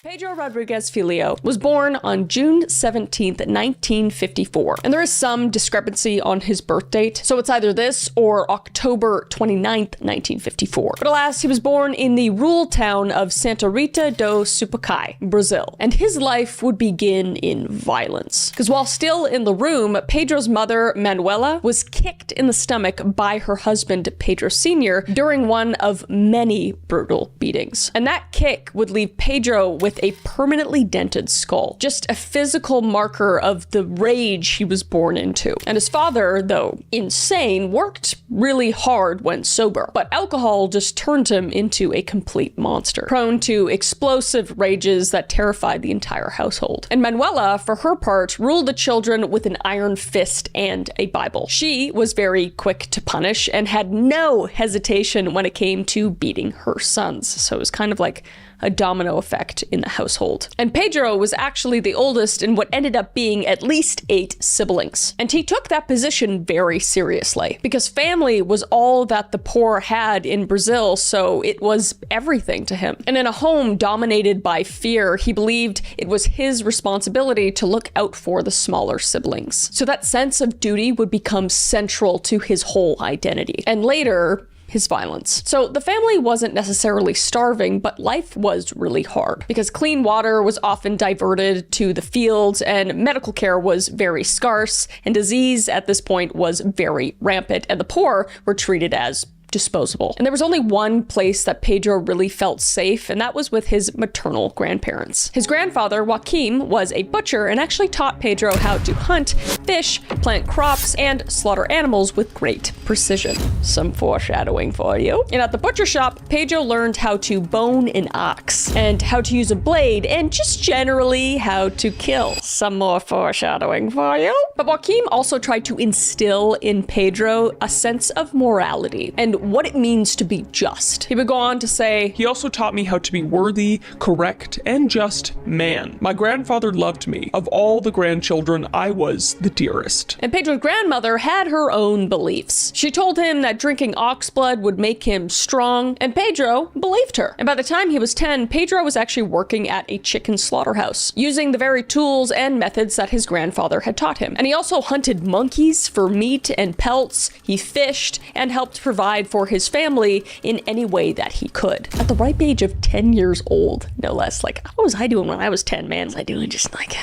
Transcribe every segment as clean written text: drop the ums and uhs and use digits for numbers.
Pedro Rodriguez Filio was born on June 17th, 1954, and there is some discrepancy on his birth date, so it's either this or October 29th, 1954. But alas, he was born in the rural town of Santa Rita do Sapucaí, Brazil, and his life would begin in violence. Because while still in the room, Pedro's mother, Manuela, was kicked in the stomach by her husband, Pedro Sr., during one of many brutal beatings. And that kick would leave Pedro with a permanently dented skull, just a physical marker of the rage he was born into. And his father, though insane, worked really hard when sober, but alcohol just turned him into a complete monster, prone to explosive rages that terrified the entire household. And Manuela, for her part, ruled the children with an iron fist and a Bible. She was very quick to punish and had no hesitation when it came to beating her sons. So it was kind of like a domino effect in the household. And Pedro was actually the oldest in what ended up being at least 8 siblings. And he took that position very seriously because family was all that the poor had in Brazil, so it was everything to him. And in a home dominated by fear, he believed it was his responsibility to look out for the smaller siblings. So that sense of duty would become central to his whole identity. And later, his violence. So the family wasn't necessarily starving, but life was really hard because clean water was often diverted to the fields and medical care was very scarce, and disease at this point was very rampant, and the poor were treated as disposable. And there was only one place that Pedro really felt safe, and that was with his maternal grandparents. His grandfather, Joaquim, was a butcher and actually taught Pedro how to hunt, fish, plant crops, and slaughter animals with great precision. Some foreshadowing for you. And at the butcher shop, Pedro learned how to bone an ox, and how to use a blade, and just generally how to kill. Some more foreshadowing for you. But Joaquim also tried to instill in Pedro a sense of morality and what it means to be just. He would go on to say, "He also taught me how to be worthy, correct, and just man. My grandfather loved me. Of all the grandchildren, I was the dearest." And Pedro's grandmother had her own beliefs. She told him that drinking ox blood would make him strong, and Pedro believed her. And by the time he was 10, Pedro was actually working at a chicken slaughterhouse, using the very tools and methods that his grandfather had taught him. And he also hunted monkeys for meat and pelts, he fished, and helped provide for his family in any way that he could. At the ripe age of 10 years old, no less. Like, what was I doing when I was 10, man? Was I doing just like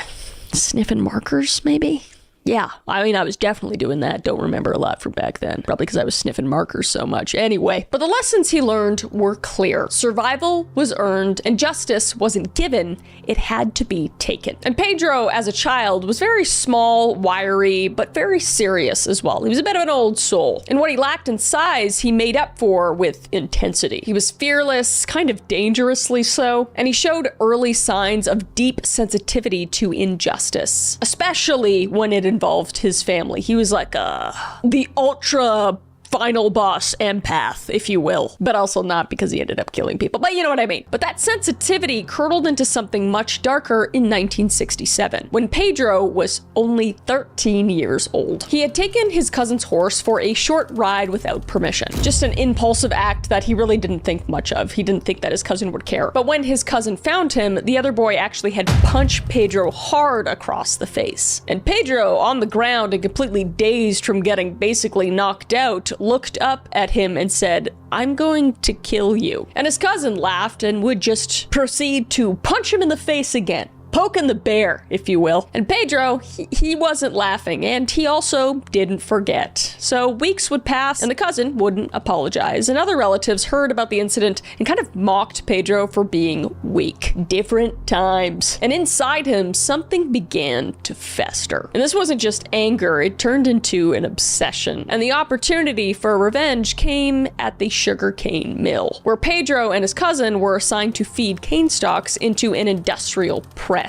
sniffing markers, maybe? Yeah, I mean, I was definitely doing that. Don't remember a lot from back then. Probably because I was sniffing markers so much. Anyway, but the lessons he learned were clear. Survival was earned and justice wasn't given. It had to be taken. And Pedro, as a child, was very small, wiry, but very serious as well. He was a bit of an old soul. And what he lacked in size, he made up for with intensity. He was fearless, kind of dangerously so, and he showed early signs of deep sensitivity to injustice, especially when it involved his family. He was like the ultra final boss empath, if you will, but also not because he ended up killing people, but you know what I mean. But that sensitivity curdled into something much darker in 1967, when Pedro was only 13 years old. He had taken his cousin's horse for a short ride without permission. Just an impulsive act that he really didn't think much of. He didn't think that his cousin would care. But when his cousin found him, the other boy actually had punched Pedro hard across the face. And Pedro, on the ground and completely dazed from getting basically knocked out, looked up at him and said, "I'm going to kill you." And his cousin laughed and would just proceed to punch him in the face again. Poking the bear, if you will. And Pedro, he wasn't laughing, and he also didn't forget. So weeks would pass, and the cousin wouldn't apologize, and other relatives heard about the incident and kind of mocked Pedro for being weak. Different times. And inside him, something began to fester. And this wasn't just anger, it turned into an obsession. And the opportunity for revenge came at the sugarcane mill, where Pedro and his cousin were assigned to feed cane stalks into an industrial press.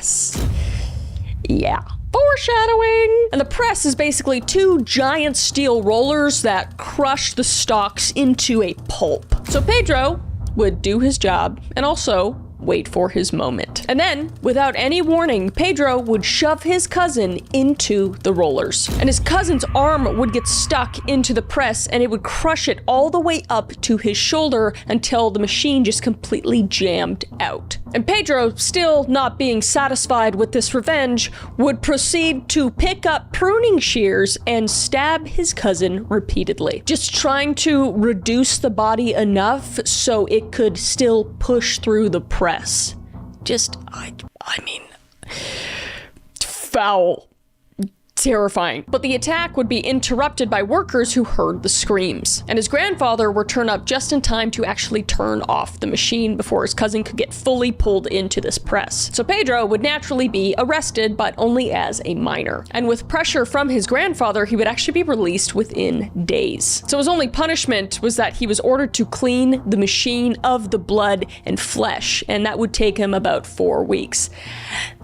Yeah. Foreshadowing! And the press is basically 2 giant steel rollers that crush the stalks into a pulp. So Pedro would do his job and also wait for his moment. And then, without any warning, Pedro would shove his cousin into the rollers. And his cousin's arm would get stuck into the press and it would crush it all the way up to his shoulder until the machine just completely jammed out. And Pedro, still not being satisfied with this revenge, would proceed to pick up pruning shears and stab his cousin repeatedly, just trying to reduce the body enough so it could still push through the press. Just, I mean, foul. Terrifying. But the attack would be interrupted by workers who heard the screams, and his grandfather would turn up just in time to actually turn off the machine before his cousin could get fully pulled into this press. So Pedro would naturally be arrested, but only as a minor. And with pressure from his grandfather, he would actually be released within days. So his only punishment was that he was ordered to clean the machine of the blood and flesh, and that would take him about 4 weeks.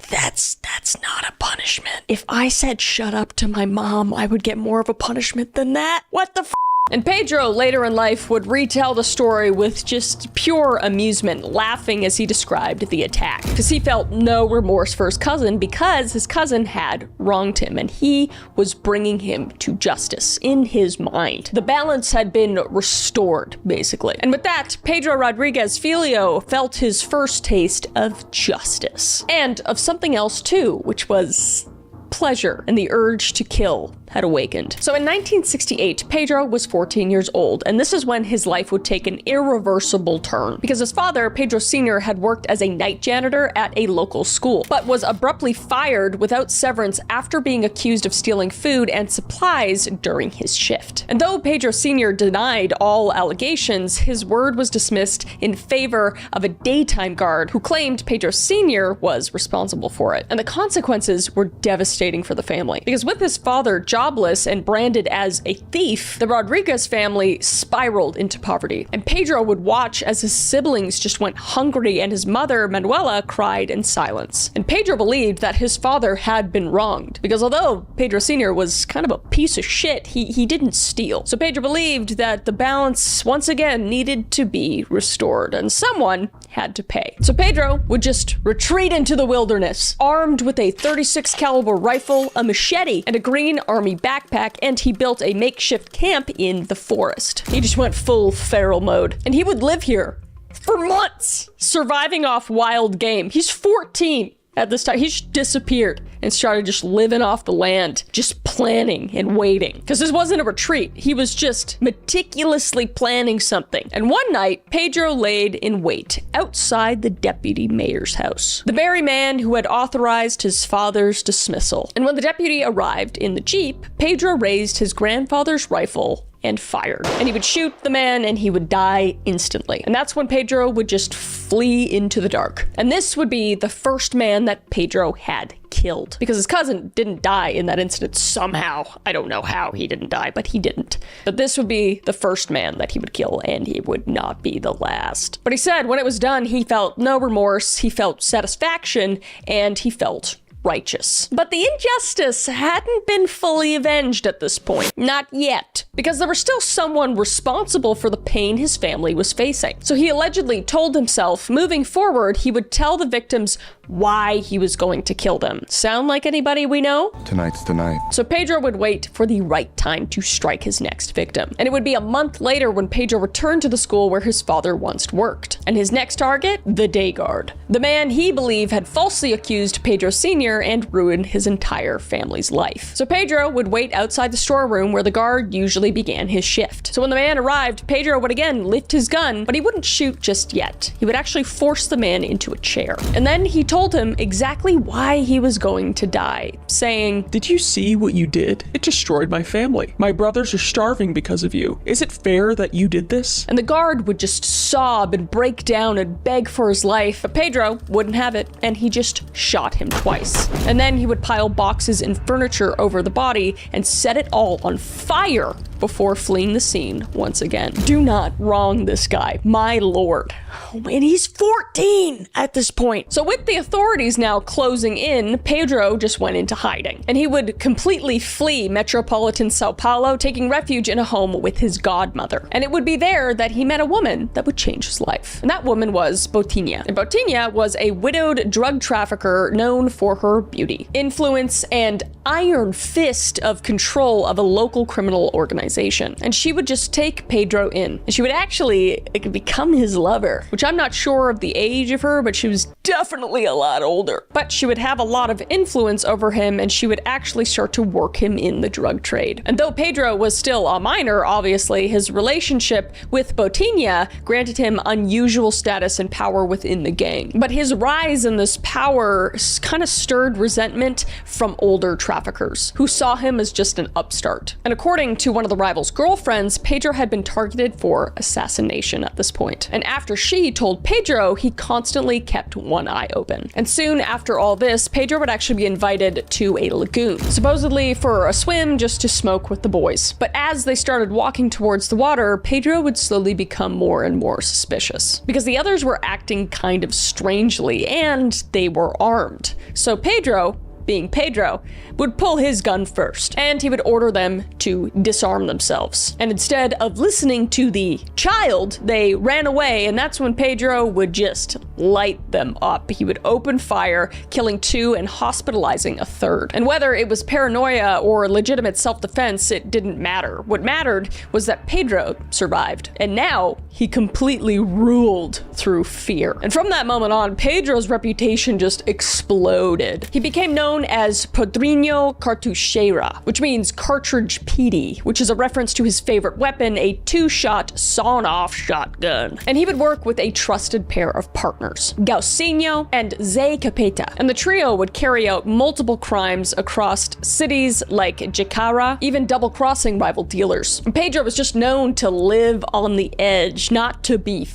That's not a punishment. If I said shut up to my mom, I would get more of a punishment than that. What the f? And Pedro, later in life, would retell the story with just pure amusement, laughing as he described the attack. Because he felt no remorse for his cousin because his cousin had wronged him and he was bringing him to justice in his mind. The balance had been restored, basically. And with that, Pedro Rodriguez Filho felt his first taste of justice. And of something else too, which was pleasure, and the urge to kill had awakened. So in 1968, Pedro was 14 years old, and this is when his life would take an irreversible turn, because his father, Pedro Sr., had worked as a night janitor at a local school, but was abruptly fired without severance after being accused of stealing food and supplies during his shift. And though Pedro Sr. denied all allegations, his word was dismissed in favor of a daytime guard who claimed Pedro Sr. was responsible for it. And the consequences were devastating for the family, because with his father jobless and branded as a thief, the Rodriguez family spiraled into poverty. And Pedro would watch as his siblings just went hungry and his mother, Manuela, cried in silence. And Pedro believed that his father had been wronged, because although Pedro Sr. was kind of a piece of shit, he didn't steal. So Pedro believed that the balance once again needed to be restored, and someone had to pay. So Pedro would just retreat into the wilderness, armed with a .36 caliber rifle, a machete, and a green army backpack, and he built a makeshift camp in the forest. He just went full feral mode. And he would live here for months, surviving off wild game. He's 14 at this time. He just disappeared and started just living off the land, just planning and waiting. Because this wasn't a retreat. He was just meticulously planning something. And one night, Pedro laid in wait outside the deputy mayor's house, the very man who had authorized his father's dismissal. And when the deputy arrived in the Jeep, Pedro raised his grandfather's rifle and fired. And he would shoot the man and he would die instantly. And that's when Pedro would just flee into the dark. And this would be the first man that Pedro had killed, because his cousin didn't die in that incident somehow. I don't know how he didn't die, but he didn't. But this would be the first man that he would kill, and he would not be the last. But he said when it was done, he felt no remorse, he felt satisfaction, and he felt righteous. But the injustice hadn't been fully avenged at this point. Not yet. Because there was still someone responsible for the pain his family was facing. So he allegedly told himself, moving forward, he would tell the victims why he was going to kill them. Sound like anybody we know? Tonight's the night. So Pedro would wait for the right time to strike his next victim. And it would be a month later when Pedro returned to the school where his father once worked. And his next target? The day guard. The man he believed had falsely accused Pedro Sr. and ruined his entire family's life. So Pedro would wait outside the storeroom where the guard usually began his shift. So when the man arrived, Pedro would again lift his gun, but he wouldn't shoot just yet. He would actually force the man into a chair. And then he told him exactly why he was going to die, saying, "Did you see what you did? It destroyed my family. My brothers are starving because of you. Is it fair that you did this?" And the guard would just sob and break down and beg for his life, but Pedro wouldn't have it, and he just shot him twice. And then he would pile boxes and furniture over the body and set it all on fire before fleeing the scene once again. Do not wrong this guy, my lord. Oh, and he's 14 at this point. So with the authorities now closing in, Pedro just went into hiding. And he would completely flee metropolitan Sao Paulo, taking refuge in a home with his godmother. And it would be there that he met a woman that would change his life. And that woman was Botinha. And Botinha was a widowed drug trafficker known for her beauty, influence, and iron fist of control of a local criminal organization. organization. And she would just take Pedro in. And she would actually become his lover, which I'm not sure of the age of her, but she was definitely a lot older. But she would have a lot of influence over him, and she would actually start to work him in the drug trade. And though Pedro was still a minor, obviously, his relationship with Botinha granted him unusual status and power within the gang. But his rise in this power kind of stirred resentment from older traffickers, who saw him as just an upstart. And according to one of the rivals' girlfriends, Pedro had been targeted for assassination at this point. And after she told Pedro, he constantly kept one eye open. And soon after all this, Pedro would actually be invited to a lagoon, supposedly for a swim just to smoke with the boys. But as they started walking towards the water, Pedro would slowly become more and more suspicious, because the others were acting kind of strangely and they were armed. So Pedro, being Pedro, would pull his gun first, and he would order them to disarm themselves. And instead of listening to the child, they ran away, and that's when Pedro would just light them up. He would open fire, killing 2 and hospitalizing a 3rd. And whether it was paranoia or legitimate self-defense, it didn't matter. What mattered was that Pedro survived, and now he completely ruled through fear. And from that moment on, Pedro's reputation just exploded. He became known as Padrino Cartuchera, which means cartridge PD, which is a reference to his favorite weapon, a 2-shot sawn-off shotgun. And he would work with a trusted pair of partners, Gaucinho and Zé Capeta. And the trio would carry out multiple crimes across cities like Jacara, even double-crossing rival dealers. And Pedro was just known to live on the edge, not to be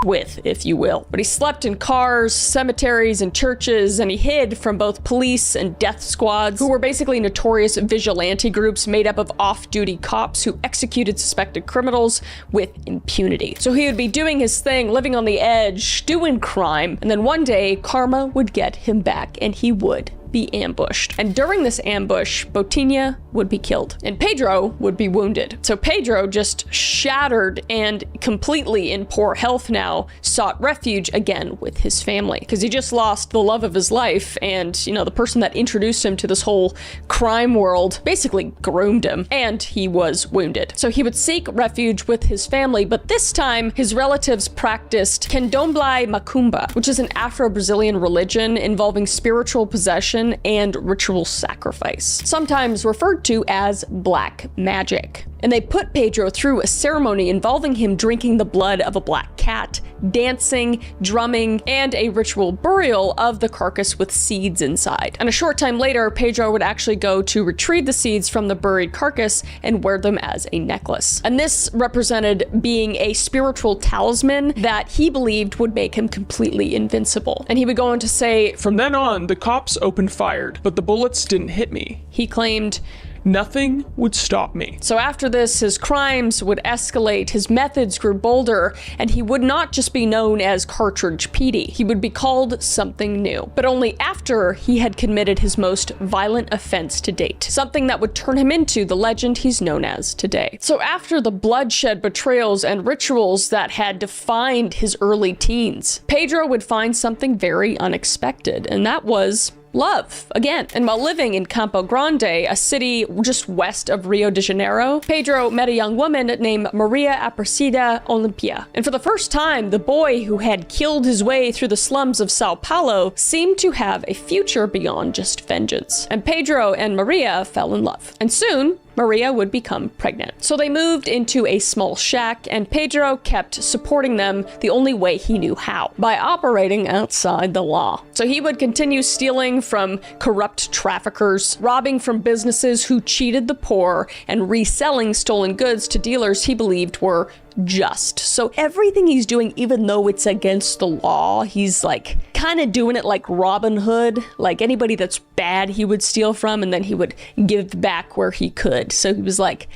with, if you will. But he slept in cars, cemeteries, and churches, and he hid from both police and death squads, who were basically notorious vigilante groups made up of off-duty cops who executed suspected criminals with impunity. So he would be doing his thing, living on the edge, doing crime, and then one day, karma would get him back, and he would be ambushed. And during this ambush, Botinha would be killed, and Pedro would be wounded. So Pedro, just shattered and completely in poor health now, sought refuge again with his family, because he just lost the love of his life, and, you know, the person that introduced him to this whole crime world basically groomed him, and he was wounded. So he would seek refuge with his family, but this time his relatives practiced candomblé macumba, which is an Afro-Brazilian religion involving spiritual possession and ritual sacrifice, sometimes referred to as black magic. And they put Pedro through a ceremony involving him drinking the blood of a black cat, dancing, drumming, and a ritual burial of the carcass with seeds inside. And a short time later, Pedro would actually go to retrieve the seeds from the buried carcass and wear them as a necklace. And this represented being a spiritual talisman that he believed would make him completely invincible. And he would go on to say, "From then on, the cops opened fire, but the bullets didn't hit me." He claimed, "Nothing would stop me." So after this, his crimes would escalate, his methods grew bolder, and he would not just be known as Cartridge Petey. He would be called something new, but only after he had committed his most violent offense to date, something that would turn him into the legend he's known as today. So after the bloodshed, betrayals, and rituals that had defined his early teens, Pedro would find something very unexpected, and that was love again. And while living in Campo Grande, a city just west of Rio de Janeiro, Pedro met a young woman named Maria Aparecida Olympia. And for the first time, the boy who had killed his way through the slums of Sao Paulo seemed to have a future beyond just vengeance. And Pedro and Maria fell in love. And soon, Maria would become pregnant. So they moved into a small shack, and Pedro kept supporting them the only way he knew how, by operating outside the law. So he would continue stealing from corrupt traffickers, robbing from businesses who cheated the poor, and reselling stolen goods to dealers he believed were just. So everything he's doing, even though it's against the law, he's like kind of doing it like Robin Hood. Like anybody that's bad he would steal from, and then he would give back where he could. So he was like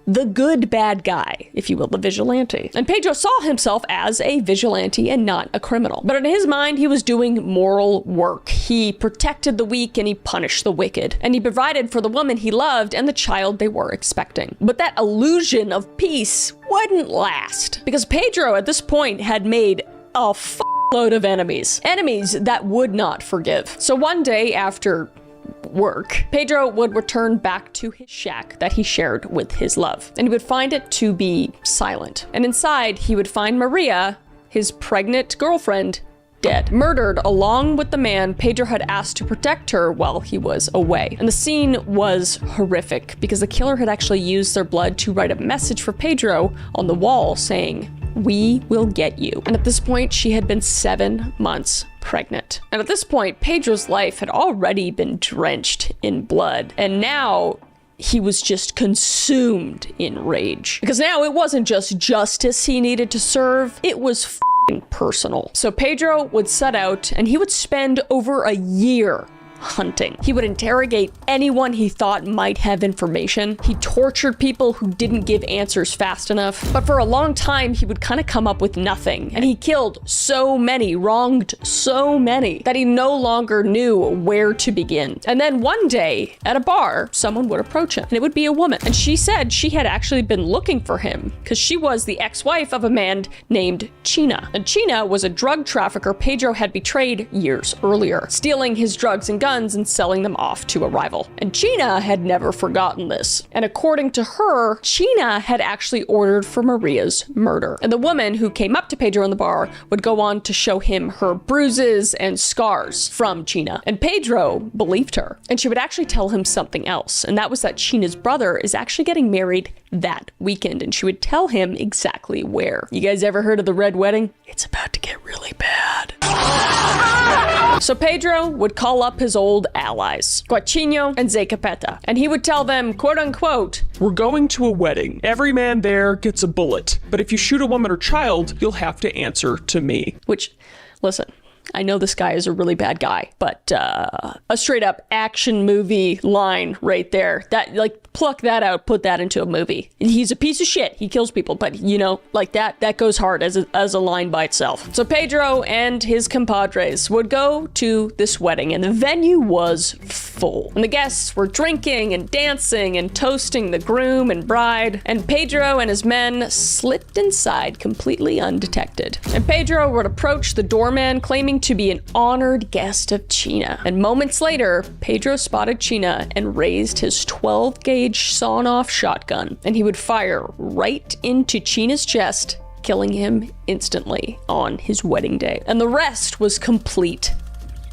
the good bad guy, if you will, the vigilante. And Pedro saw himself as a vigilante and not a criminal. But in his mind, he was doing moral work. He protected the weak and he punished the wicked. And he provided for the woman he loved and the child they were expecting. But that illusion of peace wouldn't last, because Pedro at this point had made a load of enemies. Enemies that would not forgive. So one day, after work, Pedro would return back to his shack that he shared with his love, and he would find it to be silent. And inside, he would find Maria, his pregnant girlfriend, dead, murdered along with the man Pedro had asked to protect her while he was away. And the scene was horrific because the killer had actually used their blood to write a message for Pedro on the wall saying, "We will get you." And at this point, she had been 7 months pregnant. And at this point, Pedro's life had already been drenched in blood. And now he was just consumed in rage. Because now it wasn't just justice he needed to serve, it was personal. So Pedro would set out and he would spend over a year hunting. He would interrogate anyone he thought might have information. He tortured people who didn't give answers fast enough. But for a long time, he would kind of come up with nothing. And he killed so many, wronged so many, that he no longer knew where to begin. And then one day, at a bar, someone would approach him. And it would be a woman. And she said she had actually been looking for him because she was the ex-wife of a man named China. And China was a drug trafficker Pedro had betrayed years earlier, stealing his drugs and guns and selling them off to a rival. And China had never forgotten this. And according to her, China had actually ordered for Maria's murder. And the woman who came up to Pedro in the bar would go on to show him her bruises and scars from China. And Pedro believed her. And she would actually tell him something else. And that was that China's brother is actually getting married that weekend. And she would tell him exactly where. You guys ever heard of the Red Wedding? It's about to get really bad. So Pedro would call up his old allies, Guachino and Zacapeta, and he would tell them, quote unquote, "We're going to a wedding. Every man there gets a bullet. But if you shoot a woman or child, you'll have to answer to me." Which, listen, I know this guy is a really bad guy, but a straight up action movie line right there. That, like, pluck that out, put that into a movie. He's a piece of shit. He kills people, but you know, like that goes hard as a line by itself. So Pedro and his compadres would go to this wedding, and the venue was full. And the guests were drinking and dancing and toasting the groom and bride, and Pedro and his men slipped inside completely undetected. And Pedro would approach the doorman claiming to be an honored guest of China. And moments later, Pedro spotted China and raised his 12-gauge sawn-off shotgun, and he would fire right into China's chest, killing him instantly on his wedding day. And the rest was complete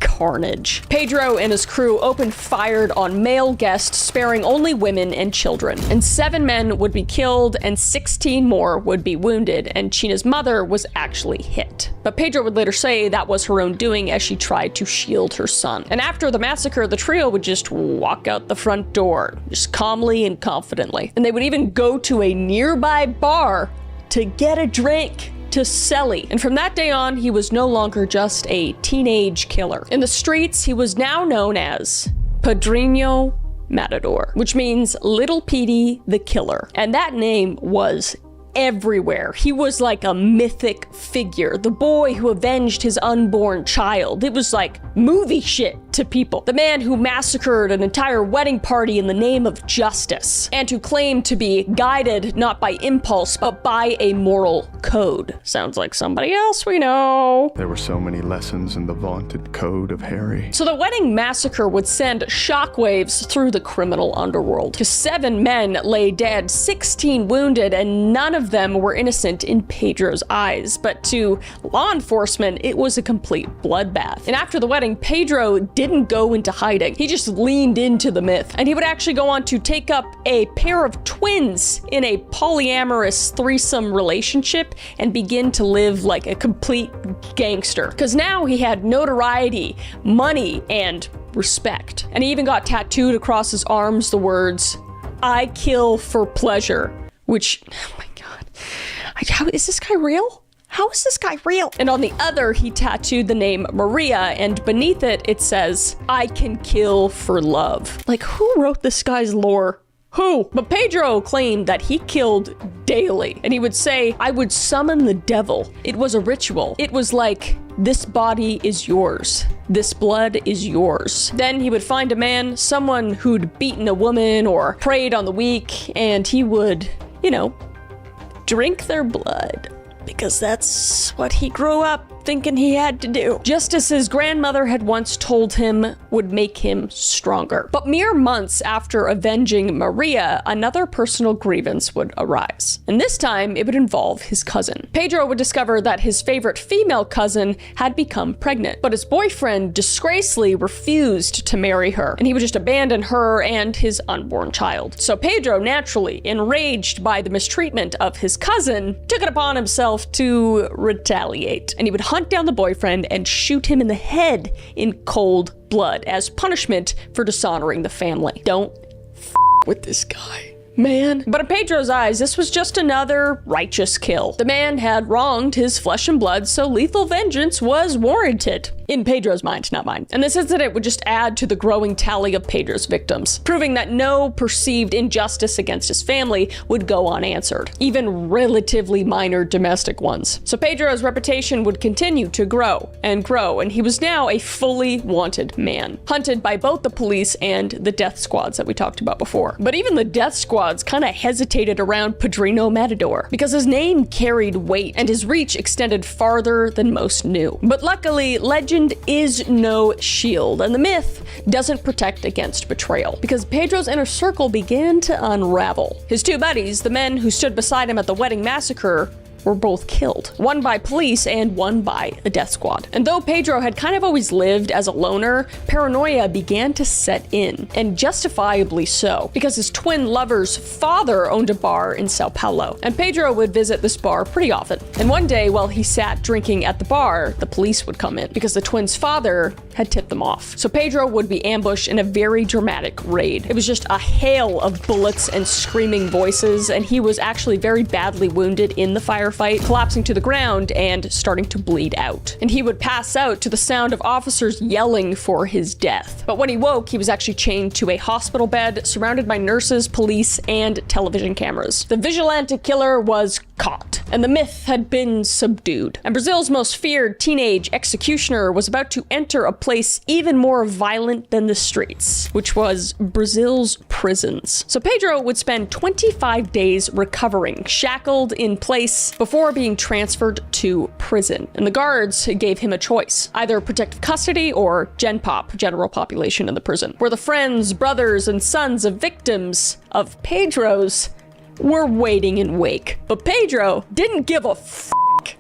carnage. Pedro and his crew opened fire on male guests, sparing only women and children. And 7 men would be killed and 16 more would be wounded, and China's mother was actually hit. But Pedro would later say that was her own doing as she tried to shield her son. And after the massacre, the trio would just walk out the front door, just calmly and confidently. And they would even go to a nearby bar to get a drink to Selly. And from that day on, he was no longer just a teenage killer. In the streets, he was now known as Padrino Matador, which means Little Petey the Killer. And that name was everywhere. He was like a mythic figure, the boy who avenged his unborn child. It was like movie shit to people. The man who massacred an entire wedding party in the name of justice, and who claimed to be guided not by impulse, but by a moral code. Sounds like somebody else we know. There were so many lessons in the vaunted code of Harry. So the wedding massacre would send shockwaves through the criminal underworld. 7 men lay dead, 16 wounded, and none of them were innocent in Pedro's eyes. But to law enforcement, it was a complete bloodbath. And after the wedding, Pedro didn't go into hiding. He just leaned into the myth. And he would actually go on to take up a pair of twins in a polyamorous threesome relationship and begin to live like a complete gangster. Because now he had notoriety, money, and respect. And he even got tattooed across his arms the words, "I kill for pleasure," which, oh my God, how is this guy real? How is this guy real? And on the other, he tattooed the name Maria, and beneath it, it says, "I can kill for love." Like, who wrote this guy's lore? Who? But Pedro claimed that he killed daily, and he would say, "I would summon the devil." It was a ritual. It was like, this body is yours. This blood is yours. Then he would find a man, someone who'd beaten a woman or preyed on the weak, and he would, you know, drink their blood. Because that's what he grew up up thinking he had to do. Just as his grandmother had once told him would make him stronger. But mere months after avenging Maria, another personal grievance would arise. And this time, it would involve his cousin. Pedro would discover that his favorite female cousin had become pregnant, but his boyfriend disgracefully refused to marry her, and he would just abandon her and his unborn child. So Pedro, naturally enraged by the mistreatment of his cousin, took it upon himself to retaliate. And he would hunt down the boyfriend and shoot him in the head in cold blood as punishment for dishonoring the family. Don't with this guy, man. But in Pedro's eyes, this was just another righteous kill. The man had wronged his flesh and blood, so lethal vengeance was warranted. In Pedro's mind, not mine. And this incident would just add to the growing tally of Pedro's victims, proving that no perceived injustice against his family would go unanswered, even relatively minor domestic ones. So Pedro's reputation would continue to grow, and he was now a fully wanted man, hunted by both the police and the death squads that we talked about before. But even the death squads kind of hesitated around Padrino Matador, because his name carried weight and his reach extended farther than most knew. But luckily, legend is no shield, and the myth doesn't protect against betrayal, because Pedro's inner circle began to unravel. His two buddies, the men who stood beside him at the wedding massacre, were both killed, one by police and one by a death squad. And though Pedro had kind of always lived as a loner, paranoia began to set in, and justifiably so, because his twin lover's father owned a bar in Sao Paulo, and Pedro would visit this bar pretty often. And one day, while he sat drinking at the bar, the police would come in, because the twins' father had tipped them off. So Pedro would be ambushed in a very dramatic raid. It was just a hail of bullets and screaming voices, and he was actually very badly wounded in the firefight, collapsing to the ground and starting to bleed out. And he would pass out to the sound of officers yelling for his death. But when he woke, he was actually chained to a hospital bed, surrounded by nurses, police, and television cameras. The vigilante killer was caught, and the myth had been subdued. And Brazil's most feared teenage executioner was about to enter a place even more violent than the streets, which was Brazil's prisons. So Pedro would spend 25 days recovering, shackled in place, before being transferred to prison. And the guards gave him a choice: either protective custody or Gen Pop, general population in the prison, where the friends, brothers, and sons of victims of Pedro's were waiting in wake. But Pedro didn't give a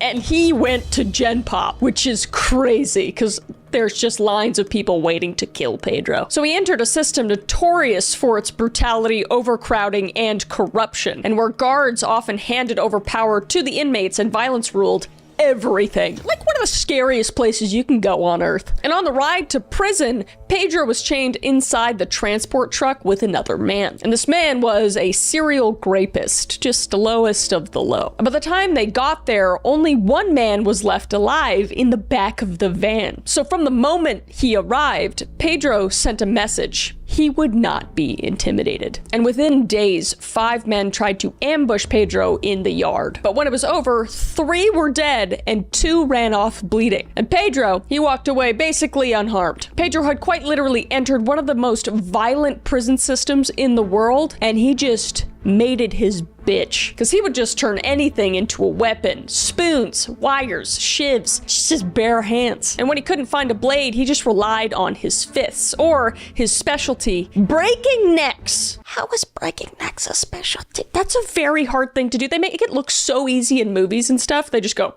and he went to Gen Pop, which is crazy, because there's just lines of people waiting to kill Pedro. So he entered a system notorious for its brutality, overcrowding, and corruption, and where guards often handed over power to the inmates and violence ruled everything. Like one of the scariest places you can go on Earth. And on the ride to prison, Pedro was chained inside the transport truck with another man. And this man was a serial rapist, just the lowest of the low. And by the time they got there, only one man was left alive in the back of the van. So from the moment he arrived, Pedro sent a message: he would not be intimidated. And within days, 5 men tried to ambush Pedro in the yard. But when it was over, 3 were dead and 2 ran off bleeding. And Pedro, he walked away basically unharmed. Pedro had quite literally entered one of the most violent prison systems in the world, and he just made it his bitch, because he would just turn anything into a weapon: spoons, wires, shivs, just his bare hands. And when he couldn't find a blade, he just relied on his fists, or his specialty, breaking necks. How is breaking necks a specialty? That's a very hard thing to do. They make it look so easy in movies and stuff. They just go,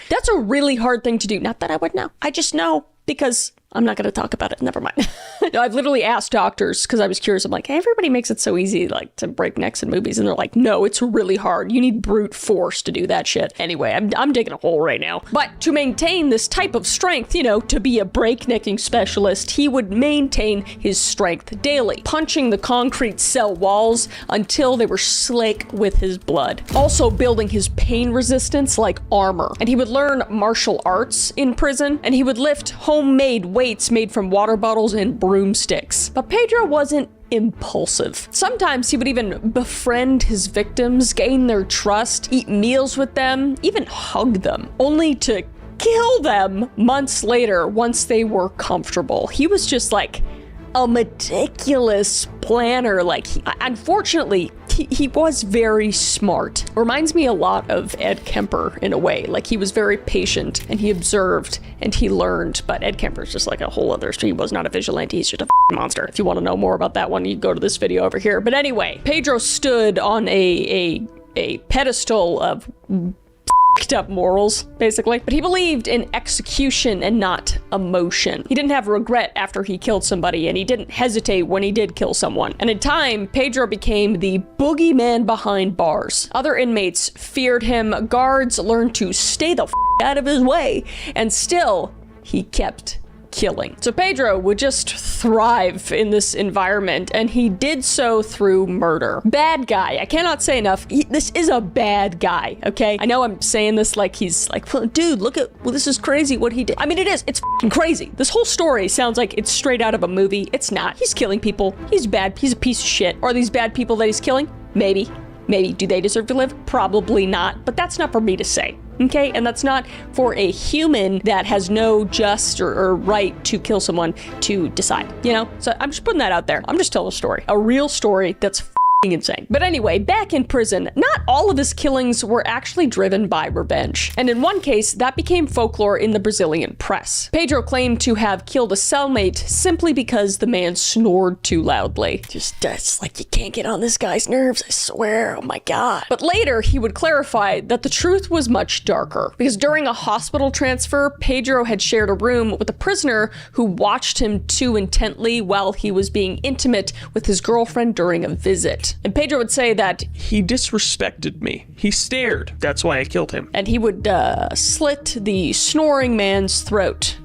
that's a really hard thing to do. Not that I would know. I just know because I'm not going to talk about it. Never mind. No, I've literally asked doctors because I was curious. I'm like, hey, everybody makes it so easy, like, to break necks in movies. And they're like, no, it's really hard. You need brute force to do that shit. Anyway, I'm digging a hole right now. But to maintain this type of strength, you know, to be a breaknecking specialist, he would maintain his strength daily, punching the concrete cell walls until they were slick with his blood. Also building his pain resistance like armor. And he would learn martial arts in prison, and he would lift homemade weights made from water bottles and broomsticks. But Pedro wasn't impulsive. Sometimes he would even befriend his victims, gain their trust, eat meals with them, even hug them, only to kill them months later once they were comfortable. He was just like a meticulous planner. Like, unfortunately, he was very smart. Reminds me a lot of Ed Kemper in a way. Like, he was very patient and he observed and he learned, but Ed Kemper's just like a whole other, he was not a vigilante, he's just a monster. If you want to know more about that one, you go to this video over here. But anyway, Pedro stood on a pedestal of up morals, basically. But he believed in execution and not emotion. He didn't have regret after he killed somebody, and he didn't hesitate when he did kill someone. And in time, Pedro became the boogeyman behind bars. Other inmates feared him, guards learned to stay the out of his way, and still, he kept killing. So Pedro would just thrive in this environment, and he did so through murder. Bad guy. I cannot say enough. This is a bad guy, okay? I know I'm saying this like he's like, dude, look at, well, this is crazy what he did. I mean, it is. It's fucking crazy. This whole story sounds like it's straight out of a movie. It's not. He's killing people. He's bad. He's a piece of shit. Are these bad people that he's killing? Maybe. Maybe. Do they deserve to live? Probably not. But that's not for me to say. Okay, and that's not for a human that has no just or right to kill someone to decide, you know? So I'm just putting that out there. I'm just telling a story. A real story that's insane. But anyway, back in prison, not all of his killings were actually driven by revenge. And in one case, that became folklore in the Brazilian press. Pedro claimed to have killed a cellmate simply because the man snored too loudly. Just, it's like, you can't get on this guy's nerves, I swear, oh my God. But later, he would clarify that the truth was much darker. Because during a hospital transfer, Pedro had shared a room with a prisoner who watched him too intently while he was being intimate with his girlfriend during a visit. And Pedro would say that he disrespected me. He stared. That's why I killed him. And he would slit the snoring man's throat.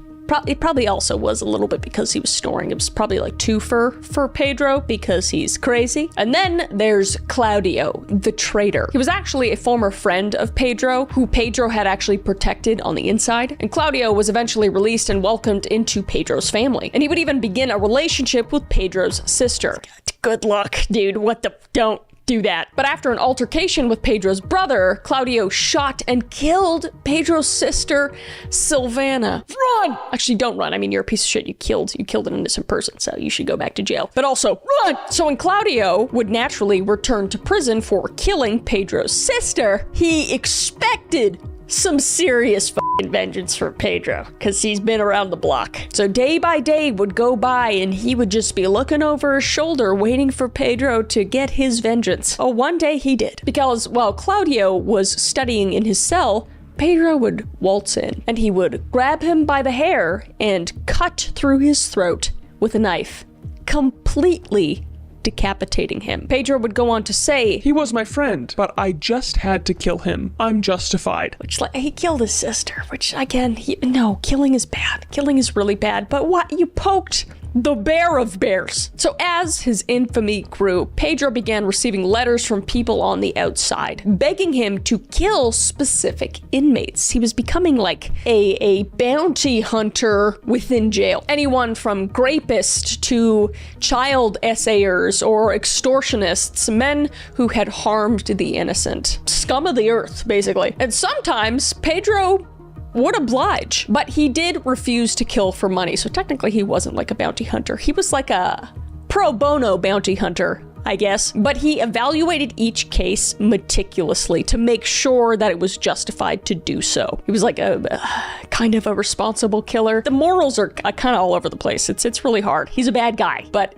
It probably also was a little bit because he was snoring. It was probably like too for Pedro because he's crazy. And then there's Claudio, the traitor. He was actually a former friend of Pedro, who Pedro had actually protected on the inside. And Claudio was eventually released and welcomed into Pedro's family. And he would even begin a relationship with Pedro's sister. Good luck, dude. What the? Don't do that. But after an altercation with Pedro's brother, Claudio shot and killed Pedro's sister, Silvana. Run! Actually, don't run. I mean, you're a piece of shit. You killed an innocent person, so you should go back to jail. But also, run! So when Claudio would naturally return to prison for killing Pedro's sister, he expected some serious vengeance for Pedro, because he's been around the block. So day by day would go by and he would just be looking over his shoulder waiting for Pedro to get his vengeance. Oh, one day he did. Because while Claudio was studying in his cell, Pedro would waltz in and he would grab him by the hair and cut through his throat with a knife, completely decapitating him. Pedro would go on to say, he was my friend, but I just had to kill him. I'm justified. Which, like, he killed his sister, which, again, no, killing is bad. Killing is really bad, but what? You poked the bear of bears. So as his infamy grew, Pedro began receiving letters from people on the outside, begging him to kill specific inmates. He was becoming like a bounty hunter within jail. Anyone from grapists to child essayers or extortionists, men who had harmed the innocent. Scum of the earth, basically. And sometimes Pedro would oblige, but he did refuse to kill for money. So technically he wasn't like a bounty hunter. He was like a pro bono bounty hunter, I guess. But he evaluated each case meticulously to make sure that it was justified to do so. He was like a kind of a responsible killer. The morals are kind of all over the place. It's really hard. He's a bad guy, but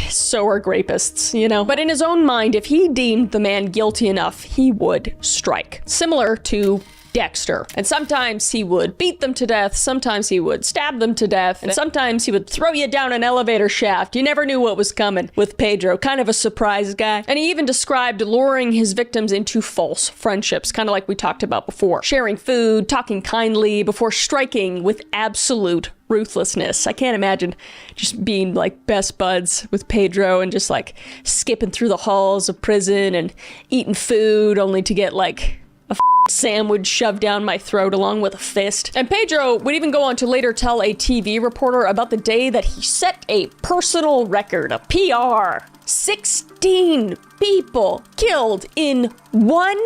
so are grapists, you know? But in his own mind, if he deemed the man guilty enough, he would strike. Similar to Dexter. And sometimes he would beat them to death, sometimes he would stab them to death, and sometimes he would throw you down an elevator shaft. You never knew what was coming with Pedro, kind of a surprise guy. And he even described luring his victims into false friendships, kind of like we talked about before. Sharing food, talking kindly, before striking with absolute ruthlessness. I can't imagine just being like best buds with Pedro and just like skipping through the halls of prison and eating food only to get like a sandwich shoved down my throat along with a fist. And Pedro would even go on to later tell a TV reporter about the day that he set a personal record, a PR. 16 people killed in one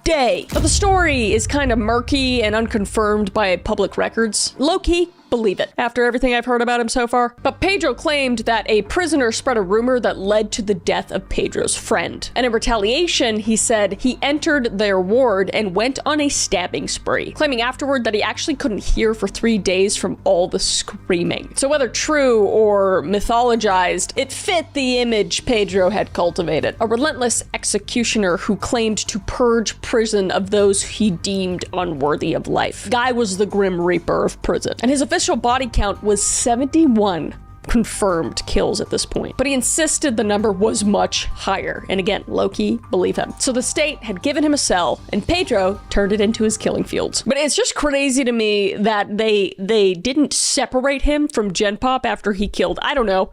day. But the story is kind of murky and unconfirmed by public records. Low-key, believe it after everything I've heard about him so far. But Pedro claimed that a prisoner spread a rumor that led to the death of Pedro's friend. And in retaliation, he said he entered their ward and went on a stabbing spree, claiming afterward that he actually couldn't hear for 3 days from all the screaming. So whether true or mythologized, it fit the image Pedro had cultivated. A relentless executioner who claimed to purge prison of those he deemed unworthy of life. Guy was the Grim Reaper of prison. And his official body count was 71 confirmed kills at this point. But he insisted the number was much higher. And again, low-key, believe him. So the state had given him a cell, and Pedro turned it into his killing fields. But it's just crazy to me that they didn't separate him from Gen Pop after he killed, I don't know,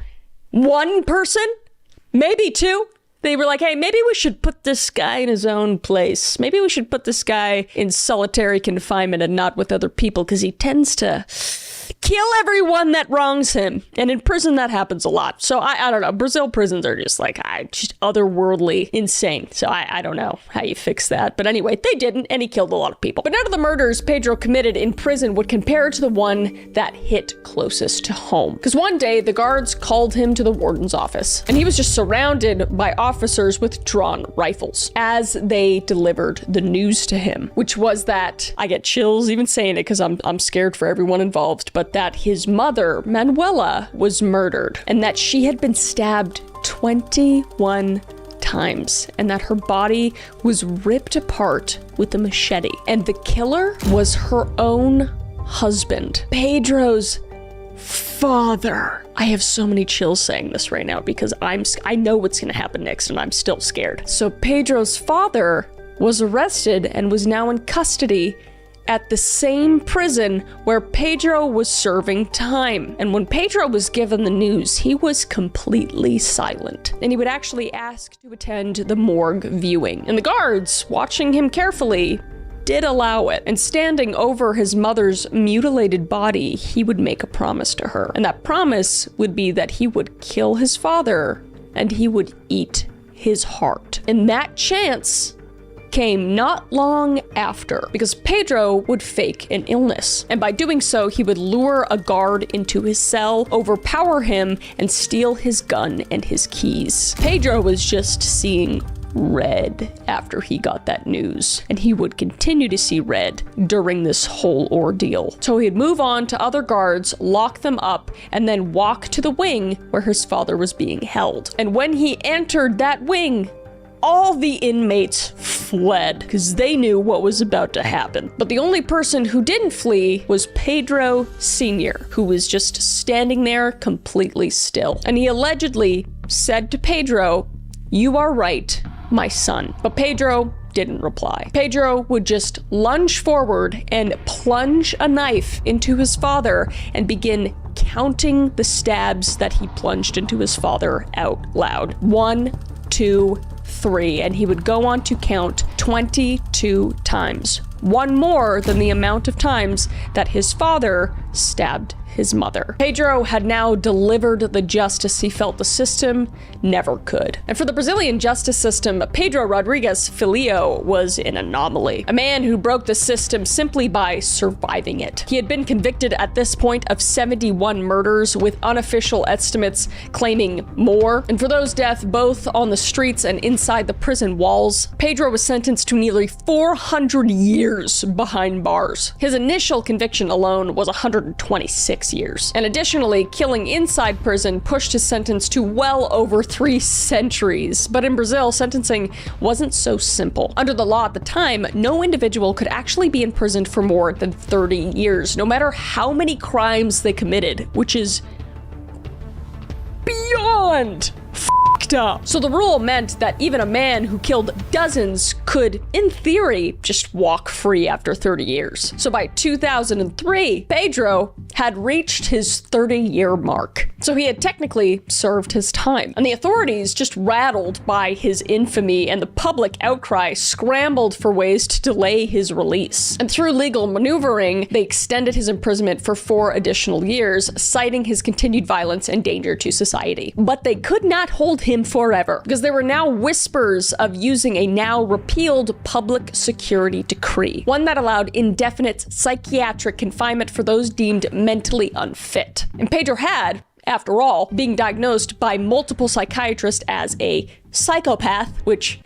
one person? Maybe two? They were like, hey, maybe we should put this guy in his own place. Maybe we should put this guy in solitary confinement and not with other people, because he tends to kill everyone that wrongs him. And in prison, that happens a lot. So I don't know. Brazil prisons are just like, just otherworldly insane. So I don't know how you fix that. But anyway, they didn't, and he killed a lot of people. But none of the murders Pedro committed in prison would compare to the one that hit closest to home. Because one day, the guards called him to the warden's office, and he was just surrounded by officers with drawn rifles as they delivered the news to him, which was that, I get chills even saying it because I'm scared for everyone involved, but that his mother, Manuela, was murdered, and that she had been stabbed 21 times, and that her body was ripped apart with a machete. And the killer was her own husband, Pedro's father. I have so many chills saying this right now because I know what's going to happen next, and I'm still scared. So Pedro's father was arrested and was now in custody at the same prison where Pedro was serving time. And when Pedro was given the news, he was completely silent. And he would actually ask to attend the morgue viewing. And the guards, watching him carefully, did allow it. And standing over his mother's mutilated body, he would make a promise to her. And that promise would be that he would kill his father and he would eat his heart. And that chance came not long after, because Pedro would fake an illness. And by doing so, he would lure a guard into his cell, overpower him, and steal his gun and his keys. Pedro was just seeing red after he got that news, and he would continue to see red during this whole ordeal. So he'd move on to other guards, lock them up, and then walk to the wing where his father was being held. And when he entered that wing, all the inmates fled because they knew what was about to happen. But the only person who didn't flee was Pedro Sr., who was just standing there completely still. And he allegedly said to Pedro, "You are right, my son." But Pedro didn't reply. Pedro would just lunge forward and plunge a knife into his father and begin counting the stabs that he plunged into his father out loud. 1, 2, 3, and he would go on to count 22 times. One more than the amount of times that his father stabbed his mother. Pedro had now delivered the justice he felt the system never could. And for the Brazilian justice system, Pedro Rodrigues Filho was an anomaly. A man who broke the system simply by surviving it. He had been convicted at this point of 71 murders, with unofficial estimates claiming more. And for those deaths, both on the streets and inside the prison walls, Pedro was sentenced to nearly 400 years behind bars. His initial conviction alone was 126 years. And additionally, killing inside prison pushed his sentence to well over 3 centuries. But in Brazil, sentencing wasn't so simple. Under the law at the time, no individual could actually be imprisoned for more than 30 years, no matter how many crimes they committed, which is beyond fucked up. So the rule meant that even a man who killed dozens could, in theory, just walk free after 30 years. So by 2003, Pedro had reached his 30-year mark. So he had technically served his time. And the authorities, just rattled by his infamy and the public outcry, scrambled for ways to delay his release. And through legal maneuvering, they extended his imprisonment for 4 additional years, citing his continued violence and danger to society. But they could not hold him forever, because there were now whispers of using a now repeated repealed public security decree, one that allowed indefinite psychiatric confinement for those deemed mentally unfit. And Pedro had, after all, being diagnosed by multiple psychiatrists as a psychopath, which,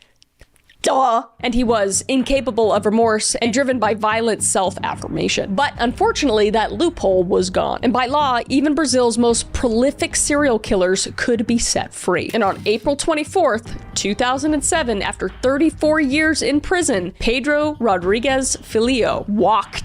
duh, and he was incapable of remorse and driven by violent self-affirmation. But unfortunately, that loophole was gone. And by law, even Brazil's most prolific serial killers could be set free. And on April 24th, 2007, after 34 years in prison, Pedro Rodrigues Filho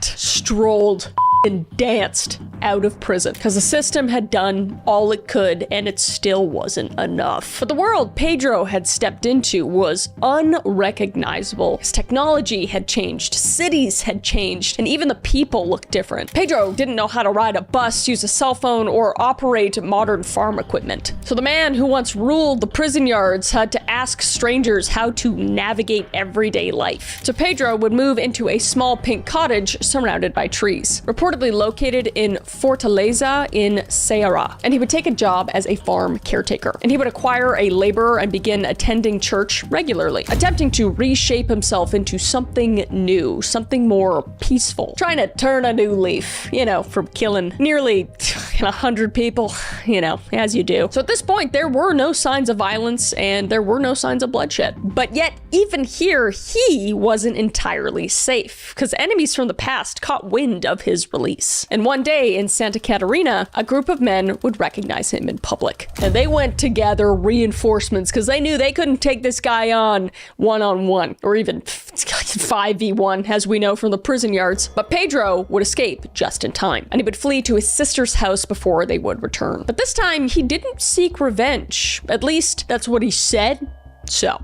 strolled, and danced out of prison because the system had done all it could and it still wasn't enough. But the world Pedro had stepped into was unrecognizable. His technology had changed, cities had changed, and even the people looked different. Pedro didn't know how to ride a bus, use a cell phone, or operate modern farm equipment. So the man who once ruled the prison yards had to ask strangers how to navigate everyday life. So Pedro would move into a small pink cottage surrounded by trees, reportedly located in Fortaleza in Ceará, and he would take a job as a farm caretaker. And he would acquire a laborer and begin attending church regularly, attempting to reshape himself into something new, something more peaceful, trying to turn a new leaf, from killing nearly 100 people, as you do. So at this point, there were no signs of violence and there were no signs of bloodshed. But yet, even here, he wasn't entirely safe, because enemies from the past caught wind of his release. And one day in Santa Catarina, a group of men would recognize him in public. And they went to gather reinforcements because they knew they couldn't take this guy on one-on-one, or even 5v1, as we know from the prison yards. But Pedro would escape just in time, and he would flee to his sister's house before they would return. But this time, he didn't seek revenge. At least, that's what he said.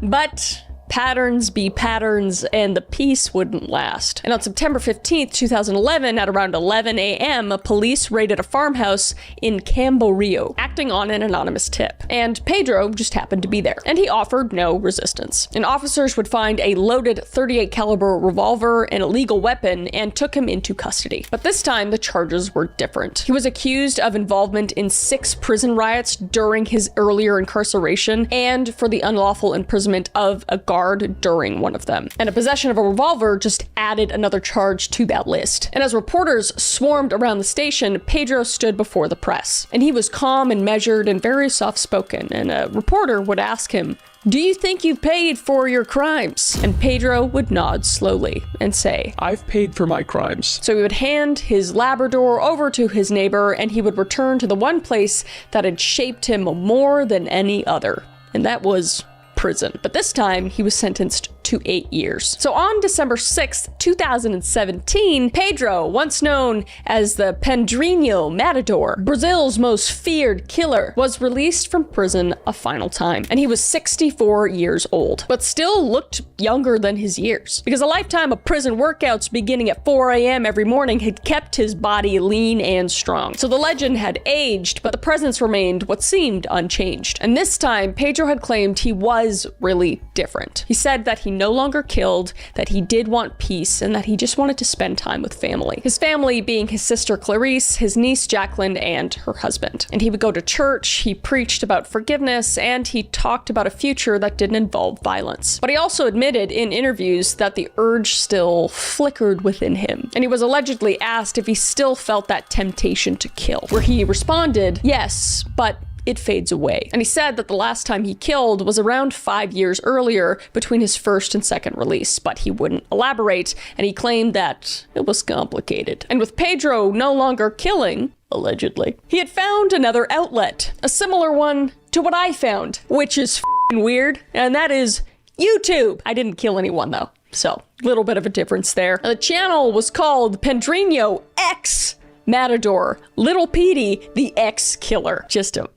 But patterns be patterns, and the peace wouldn't last. And on September 15th, 2011, at around 11 a.m., police raided a farmhouse in Camboriú, acting on an anonymous tip. And Pedro just happened to be there, and he offered no resistance. And officers would find a loaded .38 caliber revolver and a legal weapon and took him into custody. But this time, the charges were different. He was accused of involvement in 6 prison riots during his earlier incarceration and for the unlawful imprisonment of a guard during one of them. And a possession of a revolver just added another charge to that list. And as reporters swarmed around the station, Pedro stood before the press. And he was calm and measured and very soft-spoken. And a reporter would ask him, "Do you think you've paid for your crimes?" And Pedro would nod slowly and say, "I've paid for my crimes." So he would hand his Labrador over to his neighbor, and he would return to the one place that had shaped him more than any other. And that was prison. But this time, he was sentenced to 8 years. So on December 6th, 2017, Pedro, once known as the Pedrinho Matador, Brazil's most feared killer, was released from prison a final time. And he was 64 years old, but still looked younger than his years, because a lifetime of prison workouts beginning at 4 a.m. every morning had kept his body lean and strong. So the legend had aged, but the presence remained what seemed unchanged. And this time, Pedro had claimed he was really different. He said that he no longer killed, that he did want peace, and that he just wanted to spend time with family. His family being his sister Clarice, his niece Jacqueline, and her husband. And he would go to church, he preached about forgiveness, and he talked about a future that didn't involve violence. But he also admitted in interviews that the urge still flickered within him. And he was allegedly asked if he still felt that temptation to kill, where he responded, "Yes, but it fades away." And he said that the last time he killed was around 5 years earlier between his first and second release, but he wouldn't elaborate, and he claimed that it was complicated. And with Pedro no longer killing, allegedly, he had found another outlet, a similar one to what I found, which is f***ing weird, and that is YouTube. I didn't kill anyone though, so little bit of a difference there. And the channel was called Pedrinho X Matador, Little Petey, the X-Killer. Just a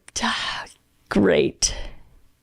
great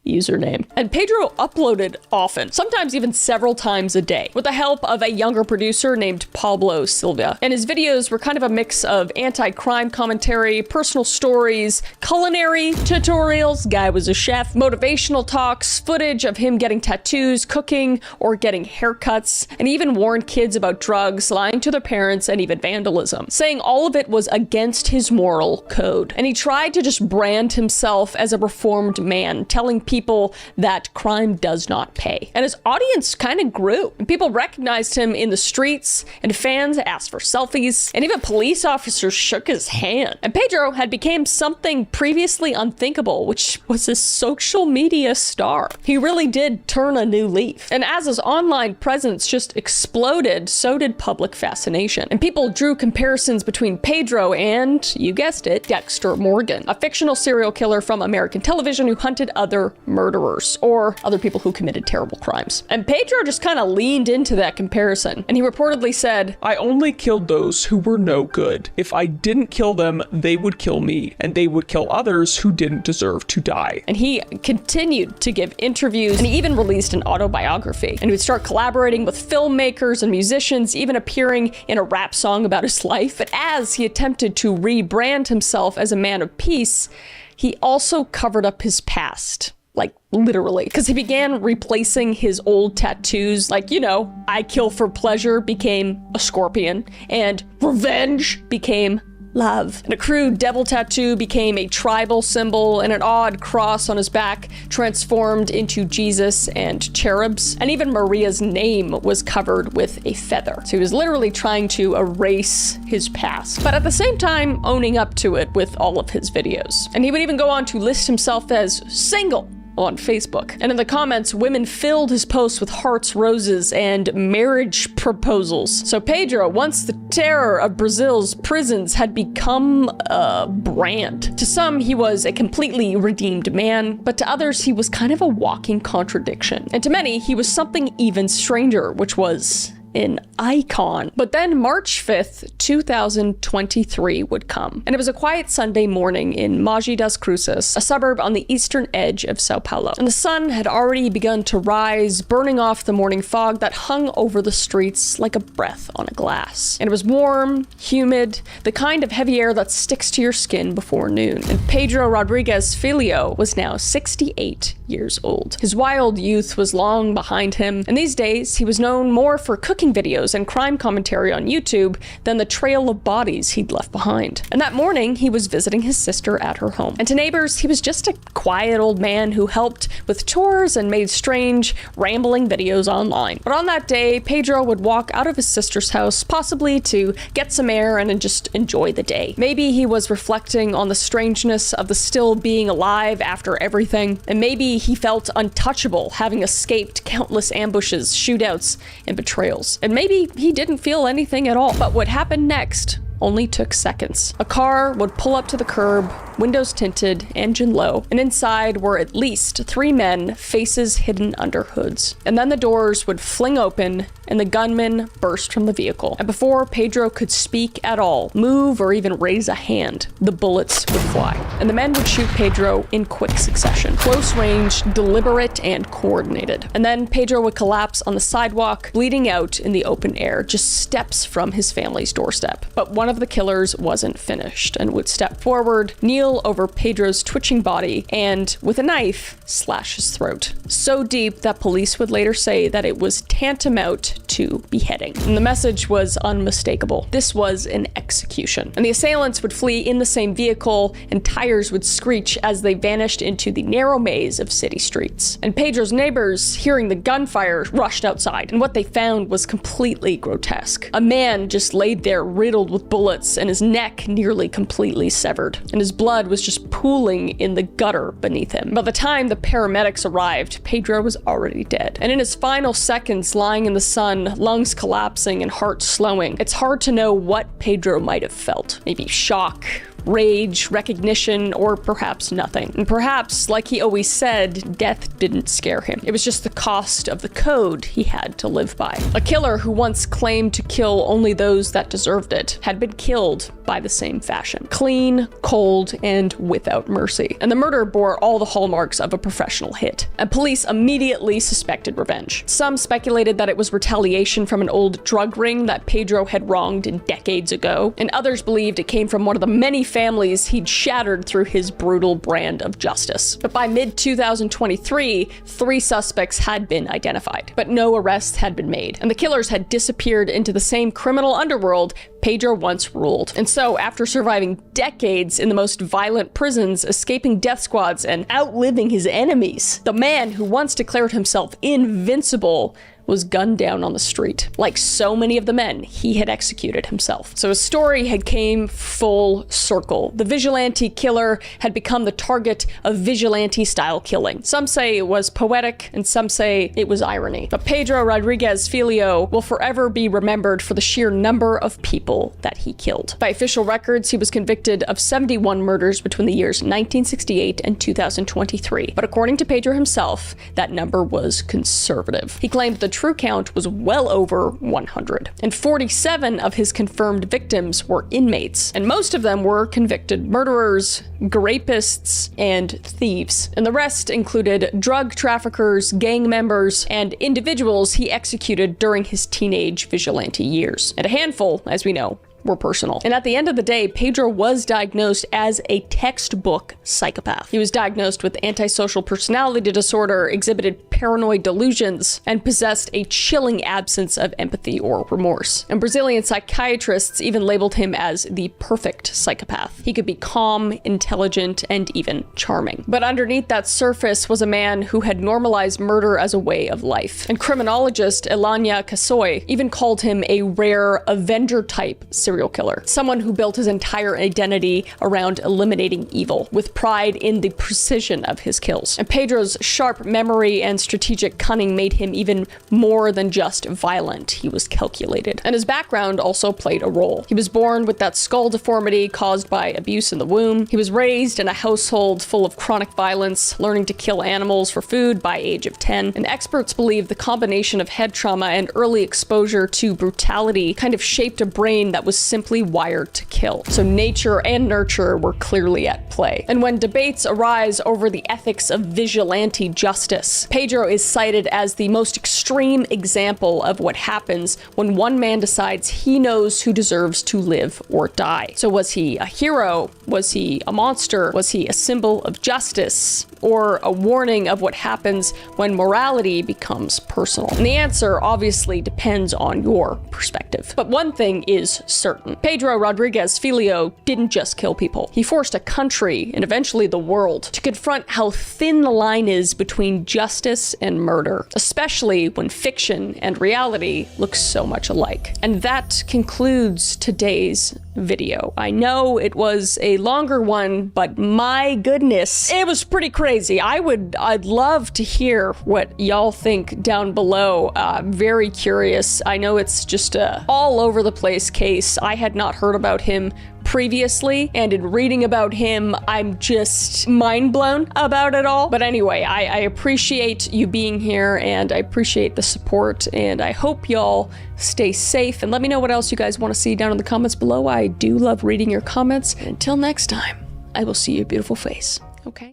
username. And Pedro uploaded often, sometimes even several times a day, with the help of a younger producer named Pablo Silva. And his videos were kind of a mix of anti-crime commentary, personal stories, culinary tutorials, guy was a chef, motivational talks, footage of him getting tattoos, cooking, or getting haircuts, and even warned kids about drugs, lying to their parents, and even vandalism, saying all of it was against his moral code. And he tried to just brand himself as a reformed man, telling people people that crime does not pay. And his audience kind of grew. And people recognized him in the streets, and fans asked for selfies, and even police officers shook his hand. And Pedro had become something previously unthinkable, which was a social media star. He really did turn a new leaf. And as his online presence just exploded, so did public fascination. And people drew comparisons between Pedro and, you guessed it, Dexter Morgan, a fictional serial killer from American television who hunted other murderers or other people who committed terrible crimes. And Pedro just kind of leaned into that comparison, and he reportedly said, "I only killed those who were no good. If I didn't kill them, they would kill me, and they would kill others who didn't deserve to die." And he continued to give interviews, and he even released an autobiography. And he would start collaborating with filmmakers and musicians, even appearing in a rap song about his life. But as he attempted to rebrand himself as a man of peace, he also covered up his past. Like, literally. Because he began replacing his old tattoos. Like, you know, I kill for pleasure became a scorpion, and revenge became love. And a crude devil tattoo became a tribal symbol, and an odd cross on his back transformed into Jesus and cherubs. And even Maria's name was covered with a feather. So he was literally trying to erase his past, but at the same time owning up to it with all of his videos. And he would even go on to list himself as single on Facebook. And in the comments, women filled his posts with hearts, roses, and marriage proposals. So Pedro, once the terror of Brazil's prisons, had become a brand. To some, he was a completely redeemed man, but to others, he was kind of a walking contradiction. And to many, he was something even stranger, which was an icon. But then March 5th, 2023 would come. And it was a quiet Sunday morning in Mogi das Cruzes, a suburb on the eastern edge of Sao Paulo. And the sun had already begun to rise, burning off the morning fog that hung over the streets like a breath on a glass. And it was warm, humid, the kind of heavy air that sticks to your skin before noon. And Pedro Rodriguez Filho was now 68 years old. His wild youth was long behind him, and these days he was known more for cooking videos and crime commentary on YouTube than the trail of bodies he'd left behind. And that morning, he was visiting his sister at her home. And to neighbors, he was just a quiet old man who helped with chores and made strange, rambling videos online. But on that day, Pedro would walk out of his sister's house, possibly to get some air and just enjoy the day. Maybe he was reflecting on the strangeness of the still being alive after everything, and maybe he felt untouchable, having escaped countless ambushes, shootouts, and betrayals. And maybe he didn't feel anything at all. But what happened next only took seconds. A car would pull up to the curb, windows tinted, engine low, and inside were at least 3 men, faces hidden under hoods. And then the doors would fling open, and the gunman burst from the vehicle. And before Pedro could speak at all, move, or even raise a hand, the bullets would fly. And the men would shoot Pedro in quick succession. Close range, deliberate, and coordinated. And then Pedro would collapse on the sidewalk, bleeding out in the open air, just steps from his family's doorstep. But one of the killers wasn't finished and would step forward, kneel over Pedro's twitching body, and with a knife, slash his throat. So deep that police would later say that it was tantamount to beheading. And the message was unmistakable. This was an execution. And the assailants would flee in the same vehicle, and tires would screech as they vanished into the narrow maze of city streets. And Pedro's neighbors, hearing the gunfire, rushed outside, and what they found was completely grotesque. A man just laid there riddled with bullets, and his neck nearly completely severed, and his blood was just pooling in the gutter beneath him. By the time the paramedics arrived, Pedro was already dead. And in his final seconds lying in the sun, lungs collapsing and heart slowing, it's hard to know what Pedro might have felt. Maybe shock, rage, recognition, or perhaps nothing. And perhaps, like he always said, death didn't scare him. It was just the cost of the code he had to live by. A killer who once claimed to kill only those that deserved it had been killed by the same fashion. Clean, cold, and without mercy. And the murder bore all the hallmarks of a professional hit. And police immediately suspected revenge. Some speculated that it was retaliation from an old drug ring that Pedro had wronged decades ago, and others believed it came from one of the many families he'd shattered through his brutal brand of justice. But by mid-2023, 3 suspects had been identified, but no arrests had been made, and the killers had disappeared into the same criminal underworld Pedro once ruled. And so, after surviving decades in the most violent prisons, escaping death squads, and outliving his enemies, the man who once declared himself invincible was gunned down on the street, like so many of the men he had executed himself. So his story had came full circle. The vigilante killer had become the target of vigilante-style killing. Some say it was poetic, and some say it was irony. But Pedro Rodriguez Filio will forever be remembered for the sheer number of people that he killed. By official records, he was convicted of 71 murders between the years 1968 and 2023. But according to Pedro himself, that number was conservative. He claimed the true count was well over 100. And 47 of his confirmed victims were inmates, and most of them were convicted murderers, rapists, and thieves. And the rest included drug traffickers, gang members, and individuals he executed during his teenage vigilante years. And a handful, as we know, were personal. And at the end of the day, Pedro was diagnosed as a textbook psychopath. He was diagnosed with antisocial personality disorder, exhibited paranoid delusions, and possessed a chilling absence of empathy or remorse. And Brazilian psychiatrists even labeled him as the perfect psychopath. He could be calm, intelligent, and even charming. But underneath that surface was a man who had normalized murder as a way of life. And criminologist Elania Casoy even called him a rare Avenger-type serial killer, someone who built his entire identity around eliminating evil, with pride in the precision of his kills. And Pedro's sharp memory and strategic cunning made him even more than just violent. He was calculated. And his background also played a role. He was born with that skull deformity caused by abuse in the womb. He was raised in a household full of chronic violence, learning to kill animals for food by age of 10. And experts believe the combination of head trauma and early exposure to brutality kind of shaped a brain that was simply wired to kill. So nature and nurture were clearly at play. And when debates arise over the ethics of vigilante justice, Pedro is cited as the most extreme example of what happens when one man decides he knows who deserves to live or die. So was he a hero? Was he a monster? Was he a symbol of justice? Or a warning of what happens when morality becomes personal? And the answer obviously depends on your perspective. But one thing is certain. Pedro Rodriguez Filio didn't just kill people. He forced a country, and eventually the world, to confront how thin the line is between justice and murder, especially when fiction and reality look so much alike. And that concludes today's video. I know it was a longer one, but my goodness, it was pretty crazy. I'd love to hear what y'all think down below. Very curious. I know it's just a all over the place case. I had not heard about him previously, and in reading about him, I'm just mind blown about it all. But anyway, I appreciate you being here, and I appreciate the support, and I hope y'all stay safe, and let me know what else you guys want to see down in the comments below. I do love reading your comments. Until next time, I will see your beautiful face. Okay?